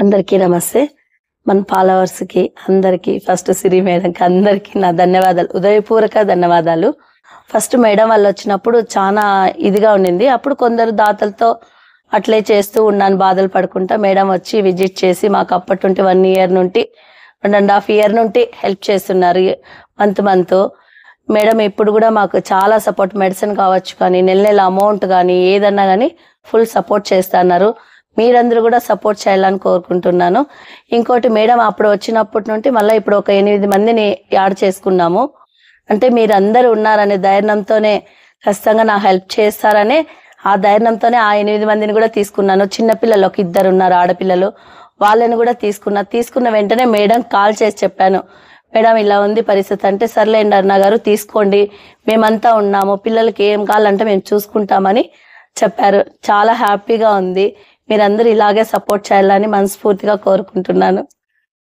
అందరికీ నమస్తే. మన ఫాలోవర్స్‌కి అందరికీ ఫస్ట్ సిరి మేడంకి అందరికీ నా ధన్యవాదాలు. ఉదయపూర్వక ధన్యవాదాలు. ఫస్ట్ మేడం వాళ్ళొచ్చినప్పుడు చానా ఇదిగా ఉండింది. అప్పుడు కొందరు దాతలతో అట్లే చేస్తూ ఉన్నాను బాధలు పడుకుంటా. మేడం వచ్చి విజిట్ చేసి మాకు అప్పటి నుండి 1 ఇయర్ నుండి 1.5 ఇయర్ నుండి హెల్ప్ చేస్తున్నారు. మంత్. మేడం ఇప్పుడు కూడా మాకు చాలా సపోర్ట్ మెడిసిన్ కావచ్చు కానీ నెల అమౌంట్ కానీ ఏదన్నా కానీ ఫుల్ సపోర్ట్ చేస్తున్నారు. మీరందరూ కూడా సపోర్ట్ చేయాలని కోరుకుంటున్నాను. ఇంకోటి మేడం అప్పుడు వచ్చినప్పటి నుండి మళ్ళీ ఇప్పుడు ఒక 8 మందిని యాడ్ చేసుకున్నాము. అంటే మీరందరూ ఉన్నారనే ధైర్యంతోనే ఖచ్చితంగా నా హెల్ప్ చేస్తారనే ఆ ధైర్యంతోనే ఆ 8 మందిని కూడా తీసుకున్నాను. చిన్నపిల్లలు ఒక 2 ఉన్నారు ఆడపిల్లలు, వాళ్ళని కూడా తీసుకున్న వెంటనే మేడం కాల్ చేసి చెప్పాను, మేడం ఇలా ఉంది పరిస్థితి అంటే సర్లేండి అన్న గారు తీసుకోండి, మేమంతా ఉన్నాము, పిల్లలకి ఏం కావాలంటే మేము చూసుకుంటామని చెప్పారు. చాలా హ్యాపీగా ఉంది. మీరందరూ ఇలాగే సపోర్ట్ చేయాలని మనస్ఫూర్తిగా కోరుకుంటున్నాను.